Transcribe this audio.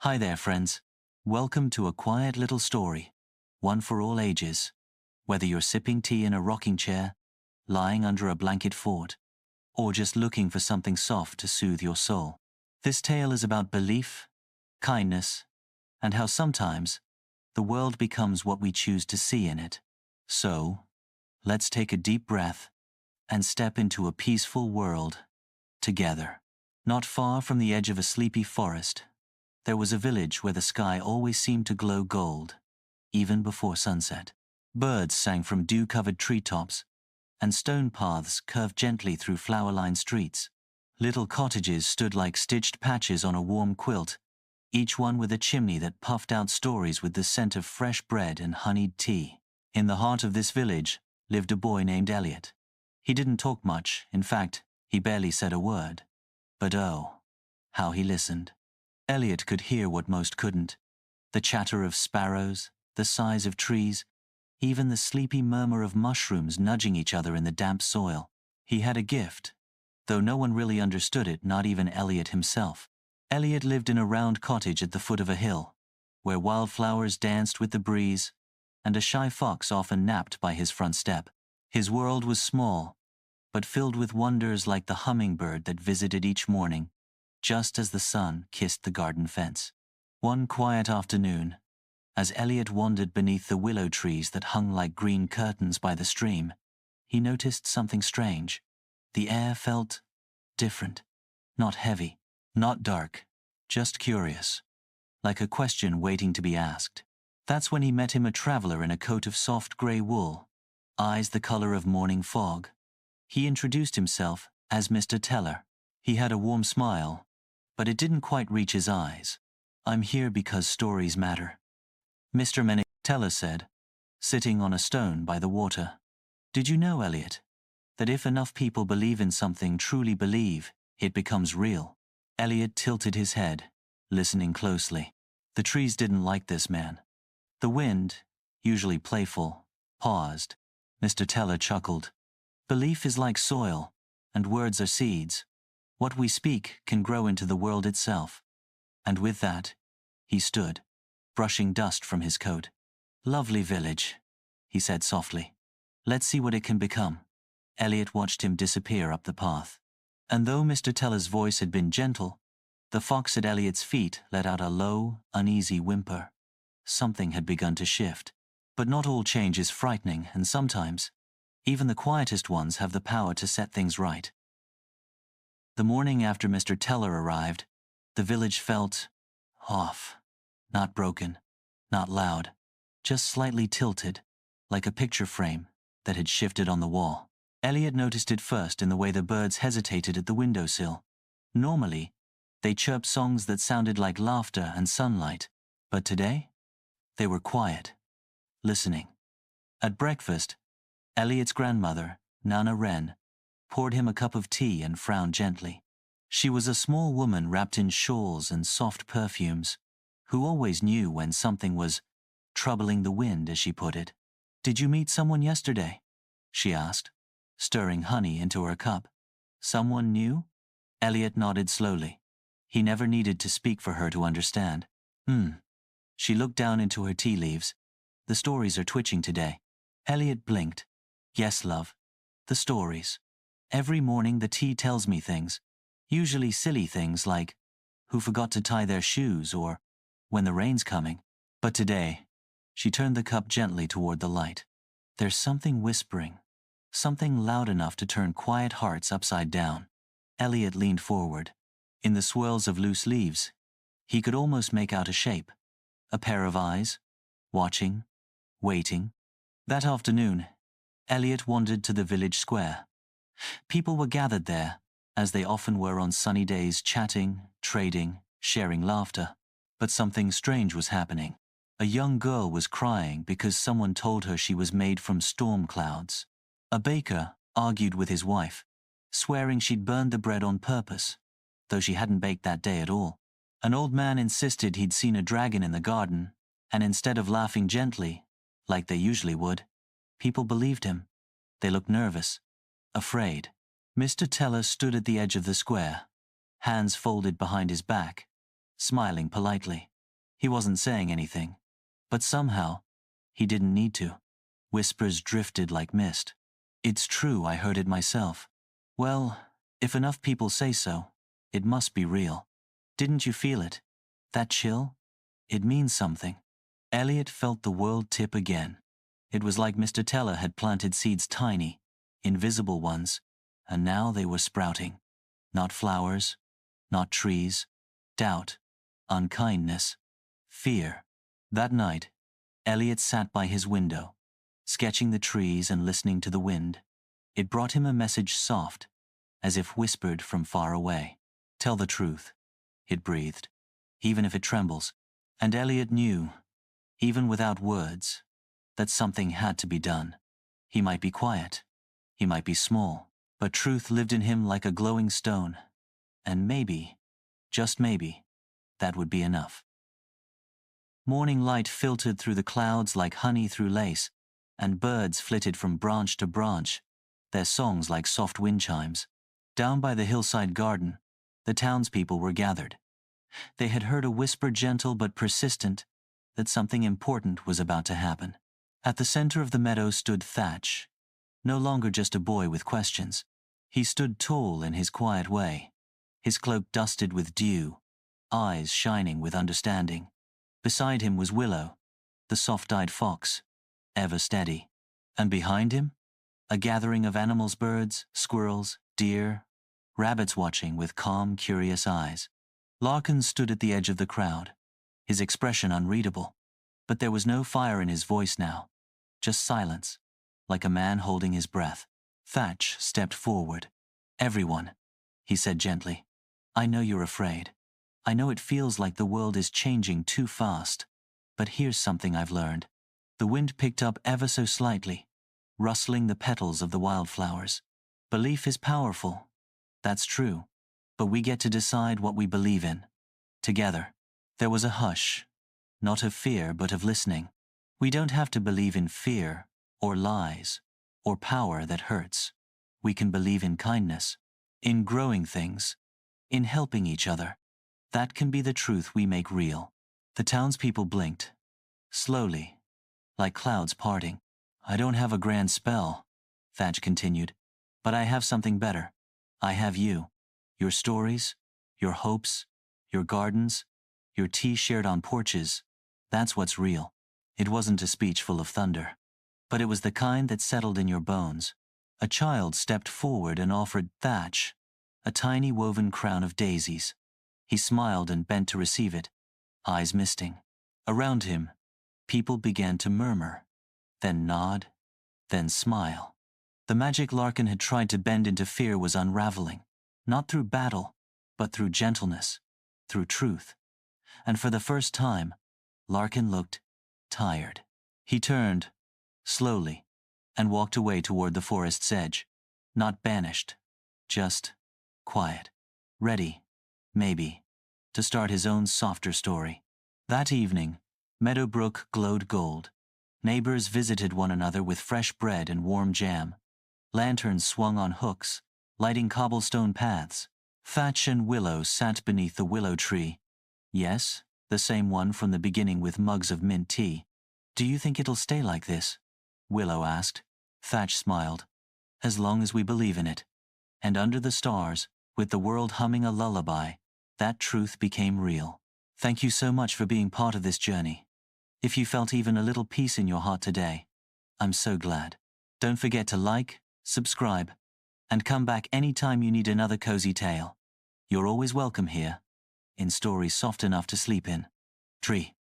Hi there, friends. Welcome to a quiet little story, one for all ages. Whether you're sipping tea in a rocking chair, lying under a blanket fort, or just looking for something soft to soothe your soul, this tale is about belief, kindness, and how sometimes the world becomes what we choose to see in it. So, let's take a deep breath and step into a peaceful world together. Not far from the edge of a sleepy forest, there was a village where the sky always seemed to glow gold, even before sunset. Birds sang from dew-covered treetops, and stone paths curved gently through flower-lined streets. Little cottages stood like stitched patches on a warm quilt, each one with a chimney that puffed out stories with the scent of fresh bread and honeyed tea. In the heart of this village lived a boy named Elliot. He didn't talk much, in fact, he barely said a word. But oh, how he listened. Elliot could hear what most couldn't: the chatter of sparrows, the sighs of trees, even the sleepy murmur of mushrooms nudging each other in the damp soil. He had a gift, though no one really understood it, not even Elliot himself. Elliot lived in a round cottage at the foot of a hill, where wildflowers danced with the breeze, and a shy fox often napped by his front step. His world was small, but filled with wonders like the hummingbird that visited each morning, just as the sun kissed the garden fence. One quiet afternoon, as Elliot wandered beneath the willow trees that hung like green curtains by the stream, he noticed something strange. The air felt different, not heavy, not dark, just curious, like a question waiting to be asked. That's when he met him, a traveler in a coat of soft grey wool, eyes the color of morning fog. He introduced himself as Mr. Teller. He had a warm smile, but it didn't quite reach his eyes. "I'm here because stories matter," Mr. Teller said, sitting on a stone by the water. "Did you know, Elliot, that if enough people believe in something, truly believe, it becomes real?" Elliot tilted his head, listening closely. The trees didn't like this man. The wind, usually playful, paused. Mr. Teller chuckled. "Belief is like soil, and words are seeds. What we speak can grow into the world itself." And with that, he stood, brushing dust from his coat. "Lovely village," he said softly. "Let's see what it can become." Elliot watched him disappear up the path. And though Mr. Teller's voice had been gentle, the fox at Elliot's feet let out a low, uneasy whimper. Something had begun to shift. But not all change is frightening, and sometimes, even the quietest ones have the power to set things right. The morning after Mr. Teller arrived, the village felt off. Not broken, not loud, just slightly tilted, like a picture frame that had shifted on the wall. Elliot noticed it first in the way the birds hesitated at the windowsill. Normally, they chirped songs that sounded like laughter and sunlight, but today, they were quiet, listening. At breakfast, Elliot's grandmother, Nana Wren, poured him a cup of tea and frowned gently. She was a small woman wrapped in shawls and soft perfumes, who always knew when something was troubling the wind, as she put it. "Did you meet someone yesterday?" she asked, stirring honey into her cup. "Someone new?" Elliot nodded slowly. He never needed to speak for her to understand. She looked down into her tea leaves. "The stories are twitching today." Elliot blinked. "Yes, love. The stories. Every morning the tea tells me things. Usually silly things like who forgot to tie their shoes or when the rain's coming. But today," she turned the cup gently toward the light, "there's something whispering, something loud enough to turn quiet hearts upside down." Elliot leaned forward. In the swirls of loose leaves, he could almost make out a shape, a pair of eyes, watching, waiting. That afternoon, Elliot wandered to the village square. People were gathered there, as they often were on sunny days, chatting, trading, sharing laughter. But something strange was happening. A young girl was crying because someone told her she was made from storm clouds. A baker argued with his wife, swearing she'd burned the bread on purpose, though she hadn't baked that day at all. An old man insisted he'd seen a dragon in the garden, and instead of laughing gently, like they usually would, people believed him. They looked nervous, afraid. Mr. Teller stood at the edge of the square, hands folded behind his back, smiling politely. He wasn't saying anything, but somehow, he didn't need to. Whispers drifted like mist. It's true, I heard it myself. Well, if enough people say so, it must be real. Didn't you feel it? That chill? It means something. Elliot felt the world tip again. It was like Mr. Teller had planted seeds, tiny, invisible ones, and now they were sprouting. Not flowers, not trees, doubt, unkindness, fear. That night, Elliot sat by his window, sketching the trees and listening to the wind. It brought him a message soft, as if whispered from far away. Tell the truth, it breathed, even if it trembles. And Elliot knew, even without words, that something had to be done. He might be quiet, he might be small, but truth lived in him like a glowing stone. And maybe, just maybe, that would be enough. Morning light filtered through the clouds like honey through lace, and birds flitted from branch to branch, their songs like soft wind chimes. Down by the hillside garden, the townspeople were gathered. They had heard a whisper, gentle but persistent, that something important was about to happen. At the center of the meadow stood Thatch, no longer just a boy with questions. He stood tall in his quiet way, his cloak dusted with dew, eyes shining with understanding. Beside him was Willow, the soft-eyed fox, ever steady. And behind him, a gathering of animals, birds, squirrels, deer, rabbits watching with calm, curious eyes. Larkin stood at the edge of the crowd, his expression unreadable, but there was no fire in his voice now, just silence, like a man holding his breath. Thatch stepped forward. Everyone, he said gently, I know you're afraid. I know it feels like the world is changing too fast, but here's something I've learned. The wind picked up ever so slightly, rustling the petals of the wildflowers. Belief is powerful, that's true, but we get to decide what we believe in. Together. There was a hush, not of fear but of listening. We don't have to believe in fear, or lies, or power that hurts. We can believe in kindness, in growing things, in helping each other. That can be the truth we make real. The townspeople blinked, slowly, like clouds parting. I don't have a grand spell, Thatch continued, but I have something better. I have you. Your stories, your hopes, your gardens, your tea shared on porches. That's what's real. It wasn't a speech full of thunder, but it was the kind that settled in your bones. A child stepped forward and offered Thatch a tiny woven crown of daisies. He smiled and bent to receive it, eyes misting. Around him, people began to murmur, then nod, then smile. The magic Larkin had tried to bend into fear was unraveling, not through battle, but through gentleness, through truth. And for the first time, Larkin looked tired. He turned, slowly, and walked away toward the forest's edge. Not banished, just quiet. Ready, maybe, to start his own softer story. That evening, Meadowbrook glowed gold. Neighbors visited one another with fresh bread and warm jam. Lanterns swung on hooks, lighting cobblestone paths. Thatch and Willow sat beneath the willow tree. Yes, the same one from the beginning with mugs of mint tea. Do you think it'll stay like this? Willow asked. Thatch smiled. As long as we believe in it. And under the stars, with the world humming a lullaby, that truth became real. Thank you so much for being part of this journey. If you felt even a little peace in your heart today, I'm so glad. Don't forget to like, subscribe, and come back anytime you need another cozy tale. You're always welcome here, in stories soft enough to sleep in. Tree.